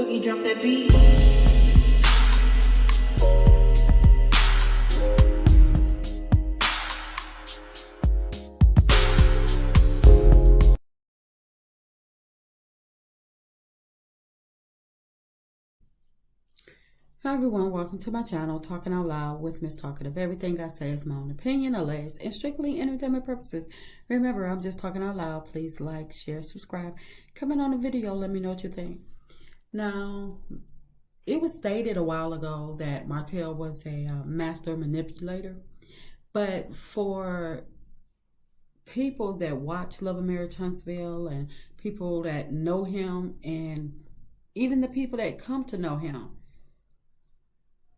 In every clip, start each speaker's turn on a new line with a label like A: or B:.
A: Boogie, drop that beat.
B: Hi everyone, welcome to my channel, Talking Out Loud with Miss Talkative. Everything I say is my own opinion, alleged, and strictly entertainment purposes. Remember, I'm just talking out loud. Please like, share, subscribe. Comment on the video, let me know what you think. Now, it was stated a while ago that Martell was a master manipulator. But for people that watch Love and Marriage Huntsville and people that know him and even the people that come to know him,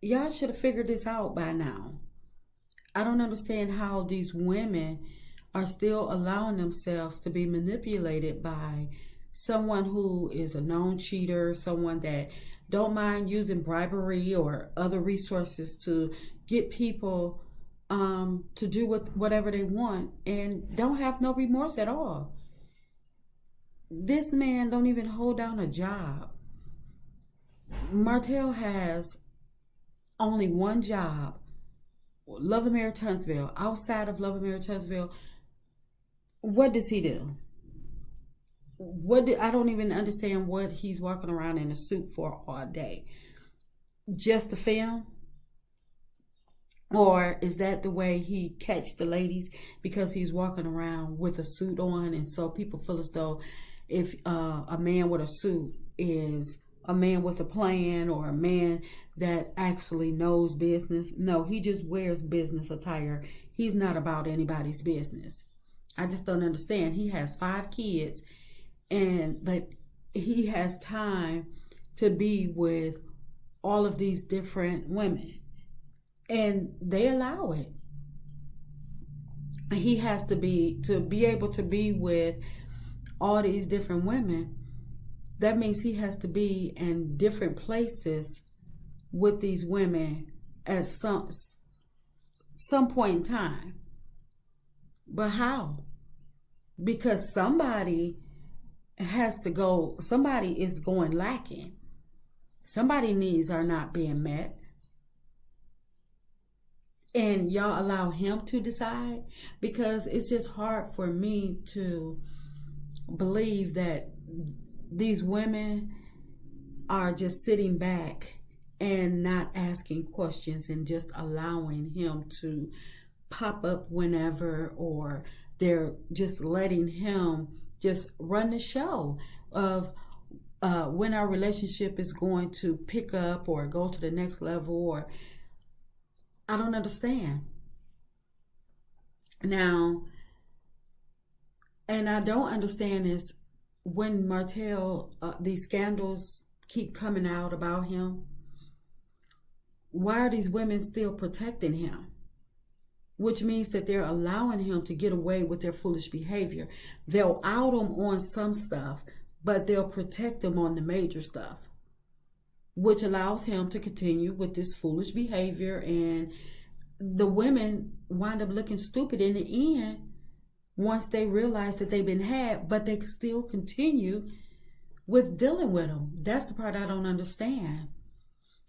B: y'all should have figured this out by now. I don't understand how these women are still allowing themselves to be manipulated by someone who is a known cheater, someone that don't mind using bribery or other resources to get people to do whatever they want and don't have no remorse at all. This man don't even hold down a job. Martell has only one job, Love and Marriage Huntsville. Outside of Love and Marriage Huntsville, what does he do? I don't even understand what he's walking around in a suit for all day. Just to film? Or is that the way he catch the ladies, because he's walking around with a suit on, and so people feel as though if a man with a suit is a man with a plan or a man that actually knows business. No, he just wears business attire. He's not about anybody's business. I just don't understand. He has 5 kids, but he has time to be with all of these different women, and they allow it. He has to be able to be with all these different women. That means he has to be in different places with these women at some point in time. But how? Because somebody has to go, somebody is going lacking. Somebody's needs are not being met. And y'all allow him to decide? Because it's just hard for me to believe that these women are just sitting back and not asking questions and just allowing him to pop up whenever, or they're just letting him just run the show of when our relationship is going to pick up or go to the next level. Or I don't understand. Now, and I don't understand is when Martell, these scandals keep coming out about him, why are these women still protecting him? Which means that they're allowing him to get away with their foolish behavior. They'll out him on some stuff, but they'll protect him on the major stuff, which allows him to continue with this foolish behavior. And the women wind up looking stupid in the end once they realize that they've been had, but they still continue with dealing with them. That's the part I don't understand.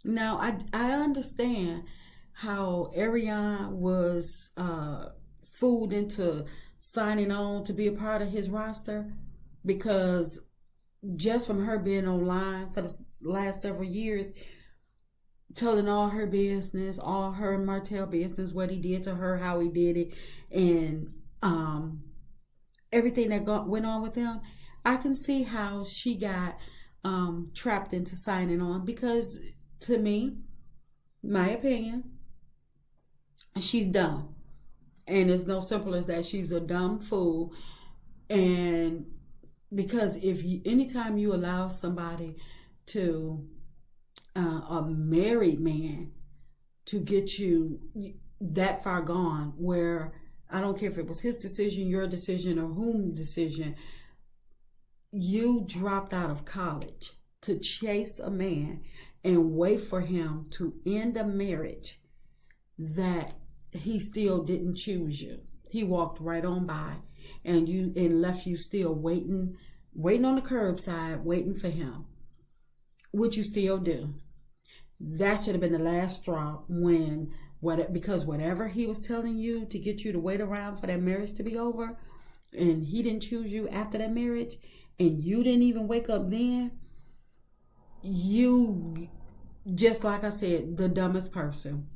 B: Now, I understand how Ariane was fooled into signing on to be a part of his roster, because just from her being online for the last several years, telling all her business, all her and Martell business, what he did to her, how he did it, and everything that went on with him, I can see how she got trapped into signing on. Because to me, my opinion, she's dumb, and it's no simple as that. She's a dumb fool. And because anytime you allow somebody to a married man to get you that far gone, where I don't care if it was his decision, your decision, or whom decision, you dropped out of college to chase a man and wait for him to end a marriage that he still didn't choose you. He walked right on by and left you still waiting on the curbside, waiting for him. which you still do. That should have been the last straw because whatever he was telling you to get you to wait around for that marriage to be over, and he didn't choose you after that marriage, and you didn't even wake up then, you, just like I said, the dumbest person.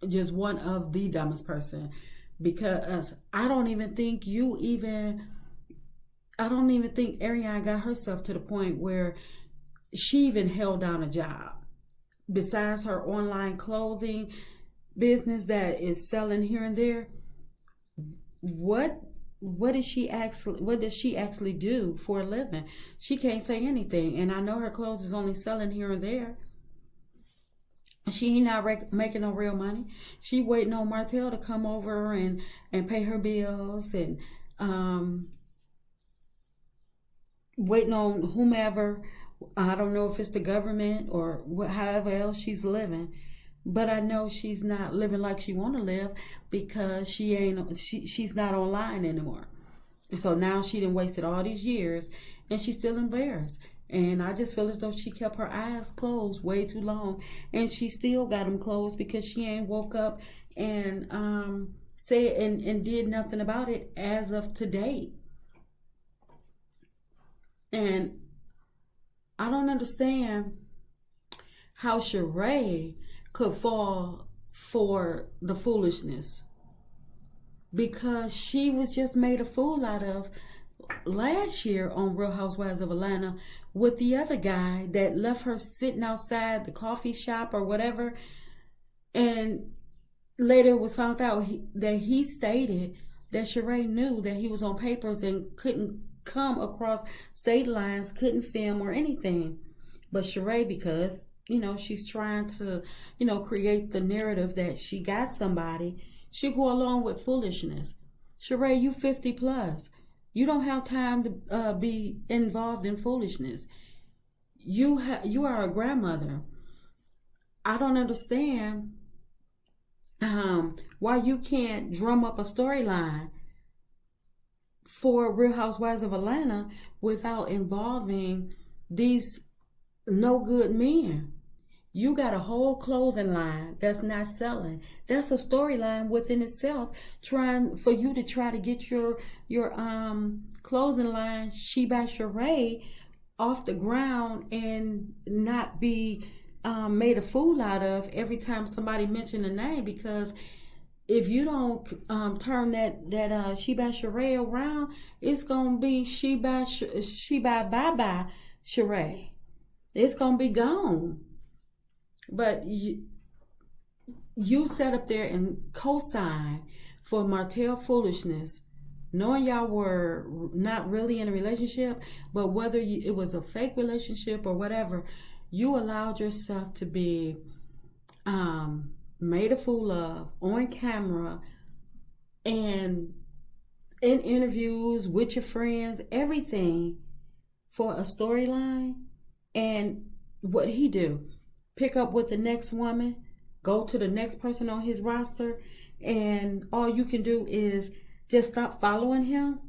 B: Just one of the dumbest person. Because I don't even think Ariane got herself to the point where she even held down a job. Besides her online clothing business that is selling here and there, what does she actually do for a living? She can't say anything, and I know her clothes is only selling here and there. She not making no real money. She waiting on Martell to come over and pay her bills, and waiting on whomever. I don't know if it's the government or however else she's living, but I know she's not living like she want to live because she's not online anymore. So now she done wasted all these years, and she's still embarrassed. And I just feel as though she kept her eyes closed way too long, and she still got them closed because she ain't woke up and said and did nothing about it as of today. And I don't understand how Sheree could fall for the foolishness, because she was just made a fool out of last year on Real Housewives of Atlanta with the other guy that left her sitting outside the coffee shop or whatever, and later was found out that he stated that Sheree knew that he was on papers and couldn't come across state lines, couldn't film or anything. But Sheree, because she's trying to create the narrative that she got somebody, she go along with foolishness. Sheree, you 50 plus. You don't have time to be involved in foolishness. You are a grandmother. I don't understand why you can't drum up a storyline for Real Housewives of Atlanta without involving these no good men. You got a whole clothing line that's not selling. That's a storyline within itself, trying to get your clothing line, She by Sheree, off the ground and not be made a fool out of every time somebody mention a name. Because if you don't turn that She by Sheree around, it's gonna be She by bye bye Sheree. It's gonna be gone. But you sat up there and co-signed for Martell foolishness, knowing y'all were not really in a relationship, but whether it was a fake relationship or whatever, you allowed yourself to be made a fool of on camera and in interviews with your friends, everything for a storyline. And what he do? Pick up with the next woman, go to the next person on his roster, and all you can do is just stop following him.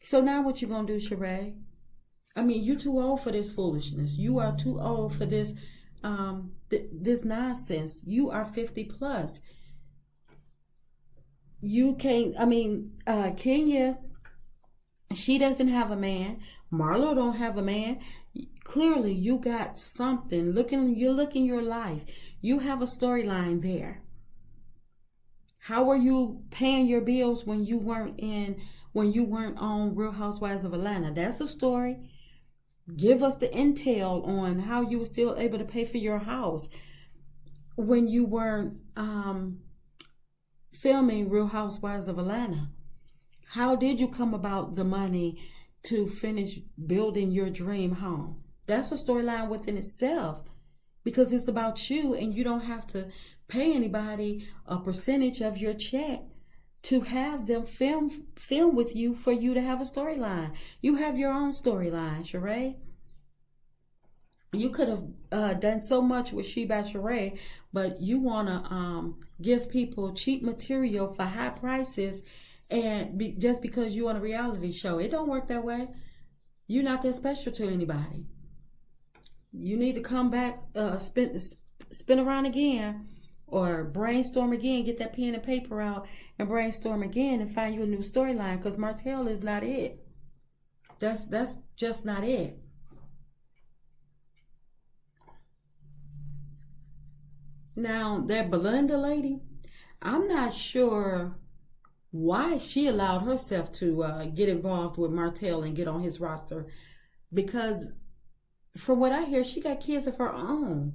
B: So now what you gonna do, Sheree? I mean, you too old for this foolishness. You are too old for this this nonsense. You are 50 plus. You can't. I mean, Kenya, she doesn't have a man. Marlo don't have a man. Clearly, you got something. You're looking your life. You have a storyline there. How are you paying your bills when you weren't on Real Housewives of Atlanta? That's a story. Give us the intel on how you were still able to pay for your house when you weren't filming Real Housewives of Atlanta. How did you come about the money to finish building your dream home? That's a storyline within itself, because it's about you, and you don't have to pay anybody a percentage of your check to have them film with you for you to have a storyline. You have your own storyline, Sheree. You could have done so much with She by Sheree, but you want to give people cheap material for high prices, and just because you on a reality show. It don't work that way. You're not that special to anybody. You need to come back, spin around again, or brainstorm again. Get that pen and paper out and brainstorm again and find you a new storyline. Because Martell is not it. That's just not it. Now that Belinda lady, I'm not sure why she allowed herself to get involved with Martell and get on his roster, because from what I hear, she got kids of her own.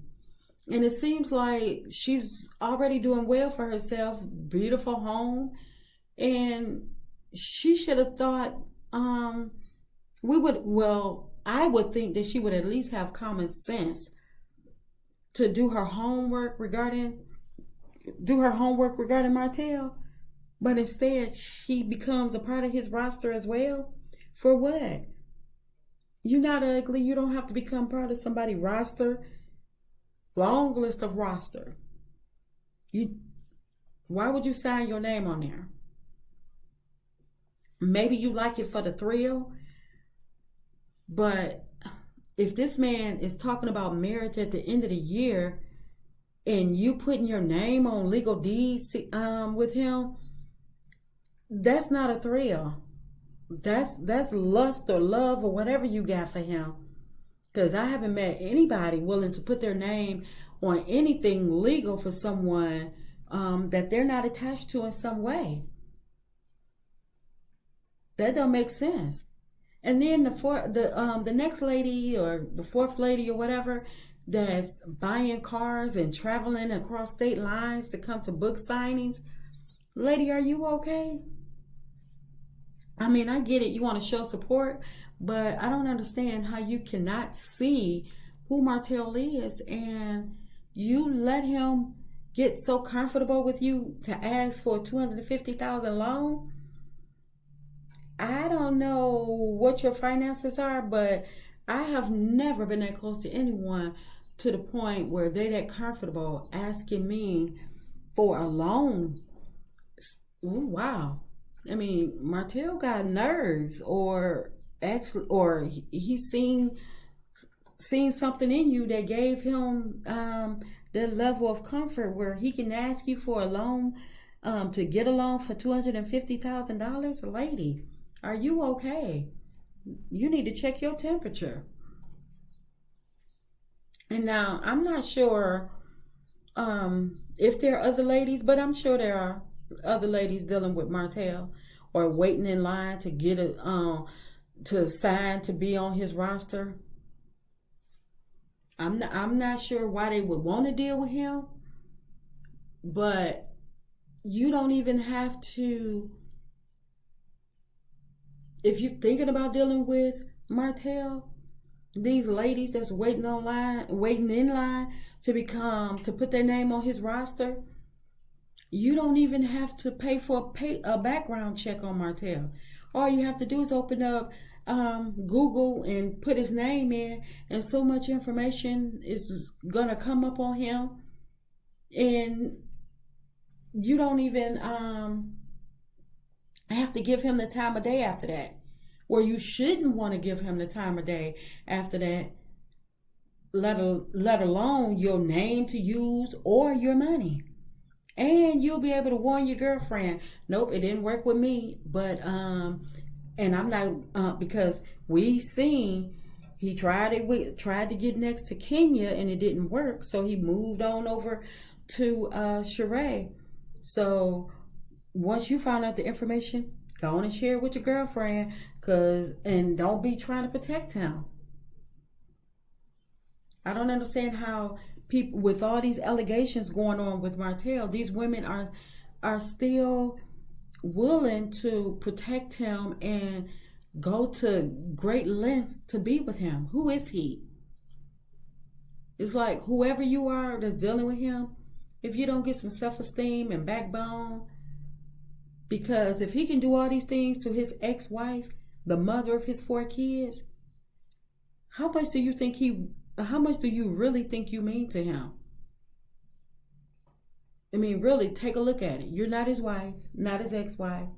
B: And it seems like she's already doing well for herself, beautiful home. And she should have thought, I would think that she would at least have common sense to do her homework regarding Martell. But instead, she becomes a part of his roster as well. For what? You're not ugly. You don't have to become part of somebody's roster. Long list of roster. Why would you sign your name on there? Maybe you like it for the thrill, but if this man is talking about marriage at the end of the year and you putting your name on legal deeds with him, that's not a thrill. That's lust or love or whatever you got for him. Because I haven't met anybody willing to put their name on anything legal for someone that they're not attached to in some way. That don't make sense. And then the next lady or the fourth lady or whatever that's buying cars and traveling across state lines to come to book signings. Lady, are you okay? I mean, I get it. You want to show support, but I don't understand how you cannot see who Martell is and you let him get so comfortable with you to ask for a $250,000 loan. I don't know what your finances are, but I have never been that close to anyone to the point where they that comfortable asking me for a loan. Ooh, wow. I mean, Martell got nerves, or he's seen something in you that gave him the level of comfort where he can ask you for a loan, to get a loan for $250,000. Lady, are you okay? You need to check your temperature. And now I'm not sure if there are other ladies, but I'm sure there are other ladies dealing with Martell or waiting in line to get to sign to be on his roster. I'm not sure why they would want to deal with him, but you don't even have to. If you're thinking about dealing with Martell, these ladies that's waiting in line to put their name on his roster, you don't even have to pay for a background check on Martell. All you have to do is open up Google and put his name in, and so much information is gonna come up on him, and you don't even have to give him the time of day after that, where you shouldn't want to give him the time of day after that, let alone your name to use or your money. And you'll be able to warn your girlfriend, nope, it didn't work with me, but and I'm not, because we seen he tried to get next to Kenya and it didn't work, so he moved on over to Sheree. So once you found out the information, go on and share it with your girlfriend, and don't be trying to protect him. I don't understand how people, with all these allegations going on with Martell, these women are still willing to protect him and go to great lengths to be with him. Who is he? It's like whoever you are that's dealing with him, if you don't get some self-esteem and backbone, because if he can do all these things to his ex-wife, the mother of his 4 kids, how much do you really think you mean to him? I mean, really, take a look at it. You're not his wife, not his ex-wife.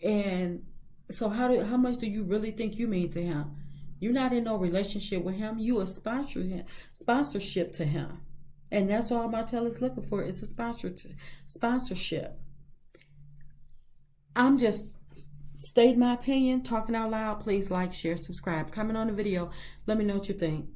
B: And so how much do you really think you mean to him? You're not in no relationship with him. You a sponsorship to him. And that's all Martell is looking for, is a sponsorship. I'm just stating my opinion, talking out loud. Please like, share, subscribe. Comment on the video. Let me know what you think.